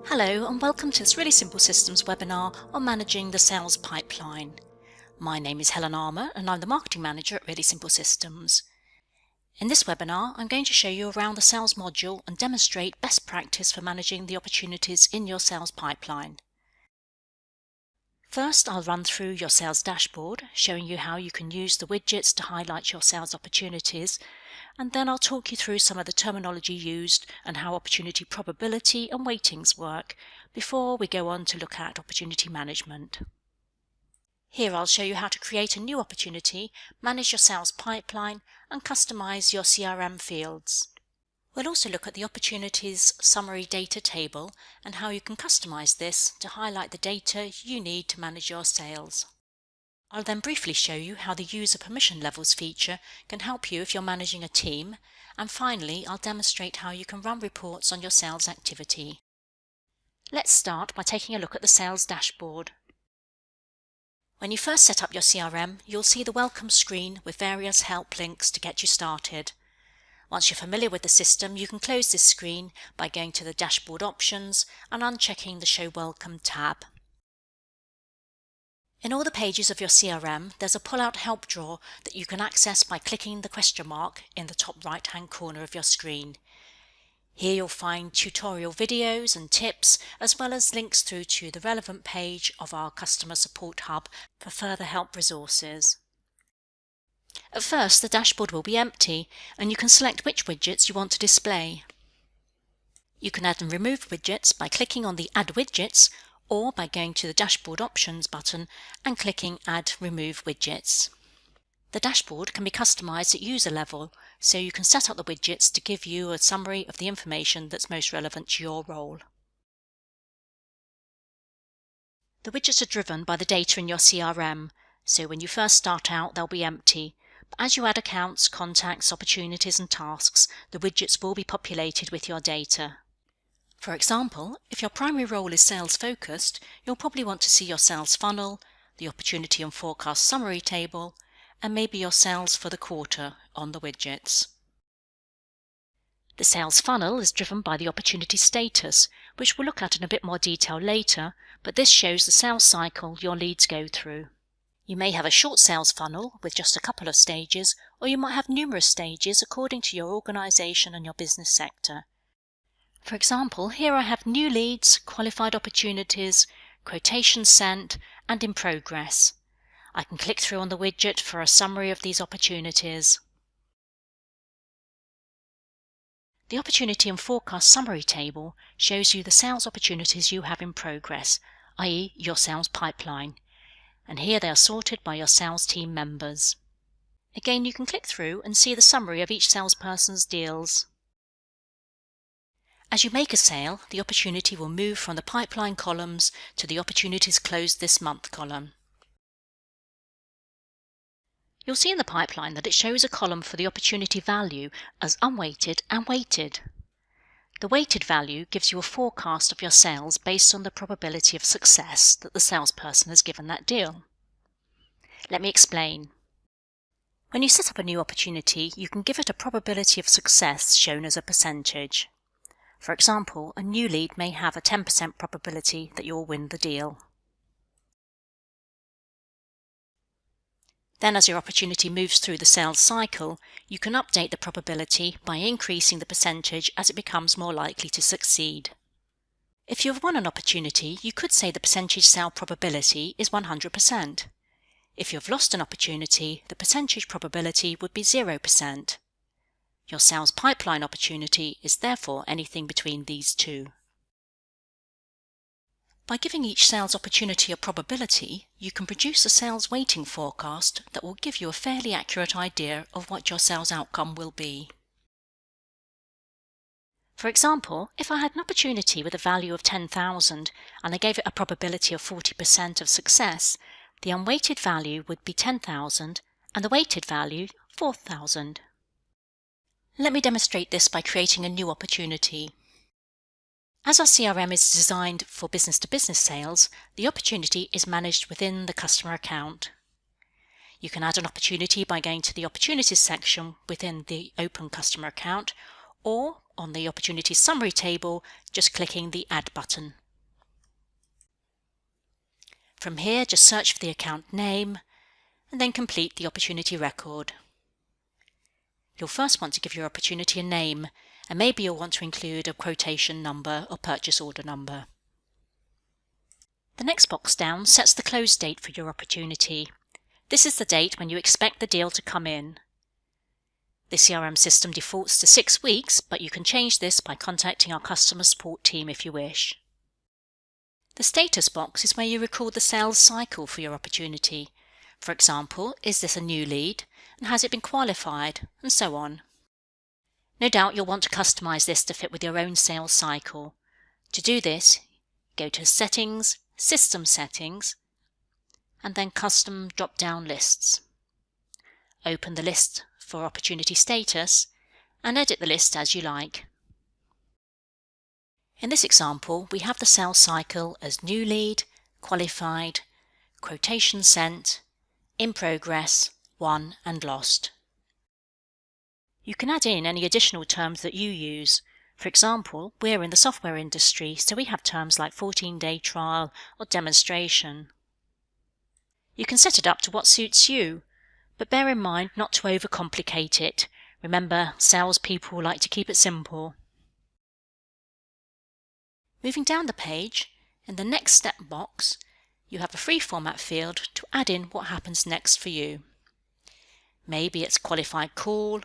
Hello and welcome to this Really Simple Systems webinar on managing the sales pipeline. My name is Helen Armour and I'm the Marketing Manager at Really Simple Systems. In this webinar I'm going to show you around the sales module and demonstrate best practice for managing the opportunities in your sales pipeline. First, I'll run through your sales dashboard, showing you how you can use the widgets to highlight your sales opportunities, and then I'll talk you through some of the terminology used and how opportunity probability and weightings work before we go on to look at opportunity management. Here I'll show you how to create a new opportunity, manage your sales pipeline, and customize your CRM fields. We'll also look at the Opportunities Summary Data table and how you can customize this to highlight the data you need to manage your sales. I'll then briefly show you how the User Permission Levels feature can help you if you're managing a team, and finally I'll demonstrate how you can run reports on your sales activity. Let's start by taking a look at the sales dashboard. When you first set up your CRM, you'll see the welcome screen with various help links to get you started. Once you're familiar with the system, you can close this screen by going to the dashboard options and unchecking the Show Welcome tab. In all the pages of your CRM, there's a pull-out help drawer that you can access by clicking the question mark in the top right-hand corner of your screen. Here you'll find tutorial videos and tips, as well as links through to the relevant page of our Customer Support Hub for further help resources. At first, the dashboard will be empty, and you can select which widgets you want to display. You can add and remove widgets by clicking on the Add Widgets or by going to the Dashboard Options button and clicking Add Remove Widgets. The dashboard can be customized at user level, so you can set up the widgets to give you a summary of the information that's most relevant to your role. The widgets are driven by the data in your CRM, so when you first start out they'll be empty. But as you add accounts, contacts, opportunities and tasks, the widgets will be populated with your data. For example, if your primary role is sales focused, you'll probably want to see your sales funnel, the opportunity and forecast summary table, and maybe your sales for the quarter on the widgets. The sales funnel is driven by the opportunity status, which we'll look at in a bit more detail later, but this shows the sales cycle your leads go through. You may have a short sales funnel with just a couple of stages, or you might have numerous stages according to your organisation and your business sector. For example, here I have new leads, qualified opportunities, quotations sent, and in progress. I can click through on the widget for a summary of these opportunities. The Opportunity and Forecast Summary table shows you the sales opportunities you have in progress, i.e. your sales pipeline. And here they are sorted by your sales team members. Again, you can click through and see the summary of each salesperson's deals. As you make a sale, the opportunity will move from the pipeline columns to the Opportunities Closed This Month column. You'll see in the pipeline that it shows a column for the opportunity value as unweighted and weighted. The weighted value gives you a forecast of your sales based on the probability of success that the salesperson has given that deal. Let me explain. When you set up a new opportunity, you can give it a probability of success shown as a percentage. For example, a new lead may have a 10% probability that you'll win the deal. Then as your opportunity moves through the sales cycle, you can update the probability by increasing the percentage as it becomes more likely to succeed. If you have won an opportunity, you could say the percentage sale probability is 100%. If you have lost an opportunity, the percentage probability would be 0%. Your sales pipeline opportunity is therefore anything between these two. By giving each sales opportunity a probability, you can produce a sales weighting forecast that will give you a fairly accurate idea of what your sales outcome will be. For example, if I had an opportunity with a value of 10,000 and I gave it a probability of 40% of success, the unweighted value would be 10,000 and the weighted value 4,000. Let me demonstrate this by creating a new opportunity. As our CRM is designed for business-to-business sales, the opportunity is managed within the customer account. You can add an opportunity by going to the Opportunities section within the Open Customer account, or on the opportunity summary table, just clicking the Add button. From here, just search for the account name and then complete the opportunity record. You'll first want to give your opportunity a name, and maybe you'll want to include a quotation number or purchase order number. The next box down sets the close date for your opportunity. This is the date when you expect the deal to come in. The CRM system defaults to 6 weeks, but you can change this by contacting our customer support team if you wish. The status box is where you record the sales cycle for your opportunity. For example, is this a new lead, and has it been qualified, and so on. No doubt you'll want to customize this to fit with your own sales cycle. To do this, go to Settings, System Settings, and then Custom drop-down lists. Open the list for opportunity status and edit the list as you like. In this example, we have the sales cycle as new lead, qualified, quotation sent, in progress, won and lost. You can add in any additional terms that you use. For example, we're in the software industry, so we have terms like 14-day trial or demonstration. You can set it up to what suits you, but bear in mind not to overcomplicate it. Remember, salespeople like to keep it simple. Moving down the page, in the Next Step box, you have a free format field to add in what happens next for you. Maybe it's qualified call,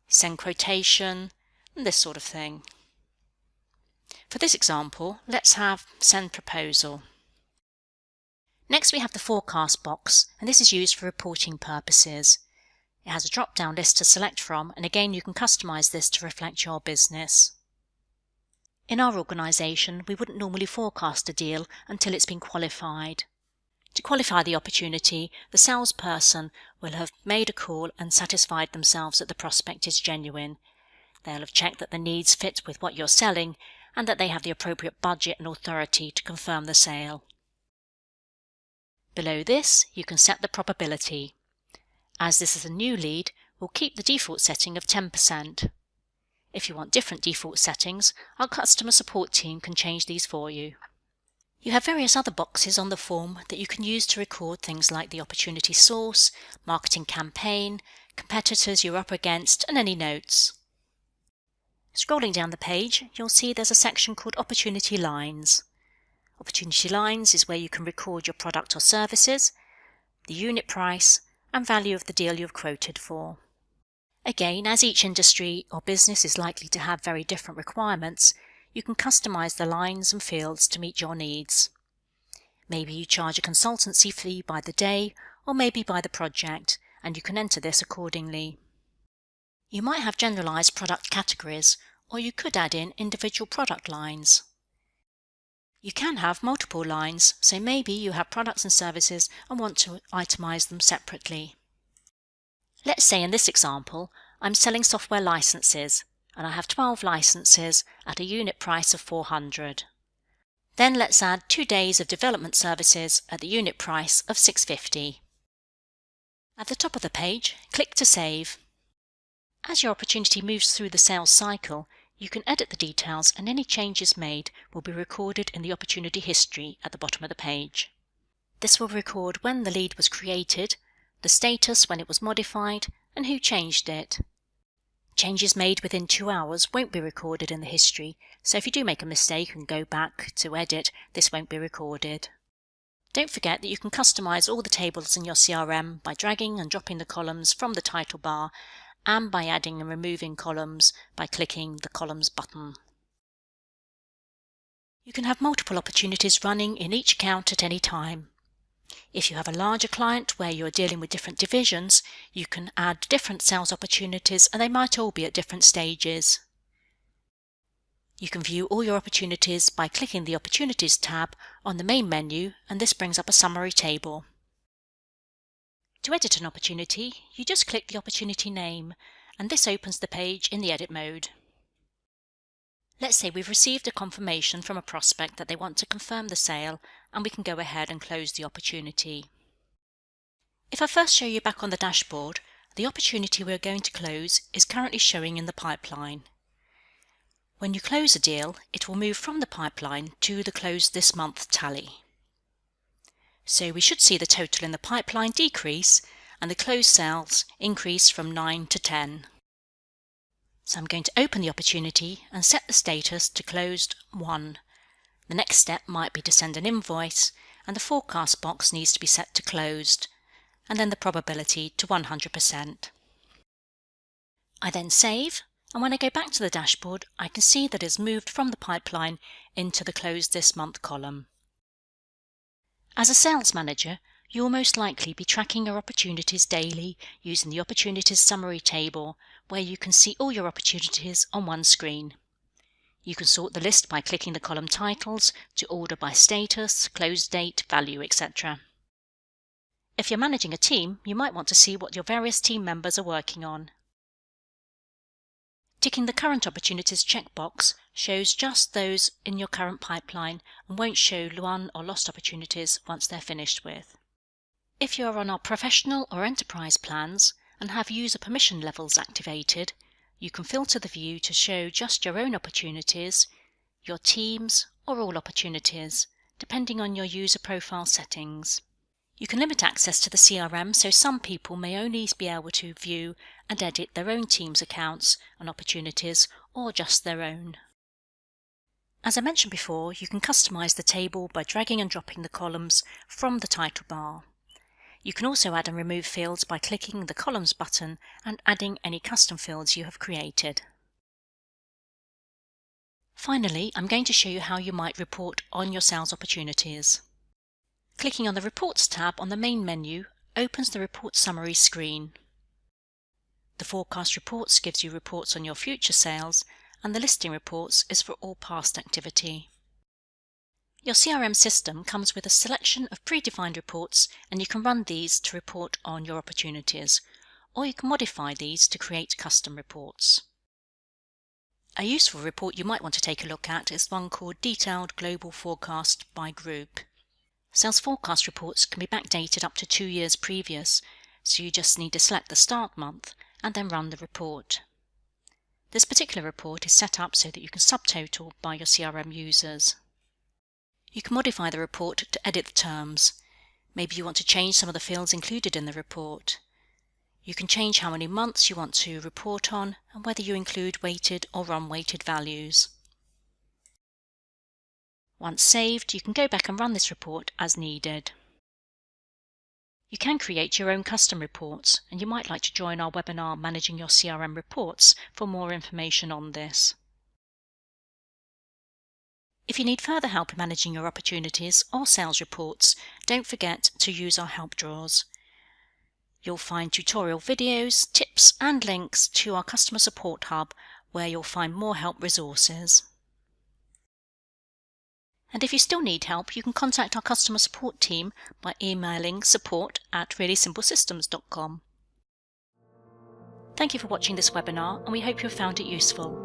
send quotation, and this sort of thing. For this example, let's have send proposal. Next we have the forecast box, and this is used for reporting purposes. It has a drop-down list to select from, and again you can customize this to reflect your business. In our organisation, we wouldn't normally forecast a deal until it's been qualified. To qualify the opportunity, the salesperson will have made a call and satisfied themselves that the prospect is genuine. They'll have checked that the needs fit with what you're selling and that they have the appropriate budget and authority to confirm the sale. Below this, you can set the probability. As this is a new lead, we'll keep the default setting of 10%. If you want different default settings, our customer support team can change these for you. You have various other boxes on the form that you can use to record things like the opportunity source, marketing campaign, competitors you're up against, and any notes. Scrolling down the page, you'll see there's a section called Opportunity Lines. Opportunity Lines is where you can record your product or services, the unit price, and value of the deal you've quoted for. Again, as each industry or business is likely to have very different requirements, you can customize the lines and fields to meet your needs. Maybe you charge a consultancy fee by the day, or maybe by the project, and you can enter this accordingly. You might have generalized product categories, or you could add in individual product lines. You can have multiple lines, so maybe you have products and services and want to itemize them separately. Let's say in this example, I'm selling software licenses, and I have 12 licenses at a unit price of 400. Then let's add 2 days of development services at the unit price of 650. At the top of the page, click to save. As your opportunity moves through the sales cycle, you can edit the details, and any changes made will be recorded in the opportunity history at the bottom of the page. This will record when the lead was created, the status when it was modified, and who changed it. Changes made within 2 hours won't be recorded in the history, so if you do make a mistake and go back to edit, this won't be recorded. Don't forget that you can customize all the tables in your CRM by dragging and dropping the columns from the title bar, and by adding and removing columns by clicking the Columns button. You can have multiple opportunities running in each account at any time. If you have a larger client where you are dealing with different divisions, you can add different sales opportunities, and they might all be at different stages. You can view all your opportunities by clicking the Opportunities tab on the main menu, and this brings up a summary table. To edit an opportunity, you just click the opportunity name, and this opens the page in the edit mode. Let's say we've received a confirmation from a prospect that they want to confirm the sale, and we can go ahead and close the opportunity. If I first show you back on the dashboard, the opportunity we're going to close is currently showing in the pipeline. When you close a deal, it will move from the pipeline to the closed this month tally. So we should see the total in the pipeline decrease and the closed sales increase from 9 to 10. So I'm going to open the opportunity and set the status to closed 1. The next step might be to send an invoice, and the forecast box needs to be set to closed, and then the probability to 100%. I then save, and when I go back to the dashboard, I can see that it's moved from the pipeline into the closed this month column. As a sales manager, you will most likely be tracking your opportunities daily using the Opportunities Summary table, where you can see all your opportunities on one screen. You can sort the list by clicking the column titles to order by status, close date, value, etc. If you're managing a team, you might want to see what your various team members are working on. Ticking the Current Opportunities checkbox shows just those in your current pipeline and won't show won or lost opportunities once they're finished with. If you are on our Professional or Enterprise plans and have user permission levels activated, you can filter the view to show just your own opportunities, your team's, or all opportunities, depending on your user profile settings. You can limit access to the CRM so some people may only be able to view and edit their own team's accounts and opportunities, or just their own. As I mentioned before, you can customize the table by dragging and dropping the columns from the title bar. You can also add and remove fields by clicking the Columns button and adding any custom fields you have created. Finally, I'm going to show you how you might report on your sales opportunities. Clicking on the Reports tab on the main menu opens the Report Summary screen. The Forecast Reports gives you reports on your future sales, and the Listing Reports is for all past activity. Your CRM system comes with a selection of predefined reports, and you can run these to report on your opportunities, or you can modify these to create custom reports. A useful report you might want to take a look at is one called Detailed Global Forecast by Group. Sales forecast reports can be backdated up to 2 years previous, so you just need to select the start month and then run the report. This particular report is set up so that you can subtotal by your CRM users. You can modify the report to edit the terms. Maybe you want to change some of the fields included in the report. You can change how many months you want to report on and whether you include weighted or unweighted values. Once saved, you can go back and run this report as needed. You can create your own custom reports, and you might like to join our webinar Managing Your CRM Reports for more information on this. If you need further help in managing your opportunities or sales reports, don't forget to use our help drawers. You'll find tutorial videos, tips and links to our customer support hub, where you'll find more help resources. And if you still need help, you can contact our customer support team by emailing support@reallysimplesystems.com. Thank you for watching this webinar, and we hope you have found it useful.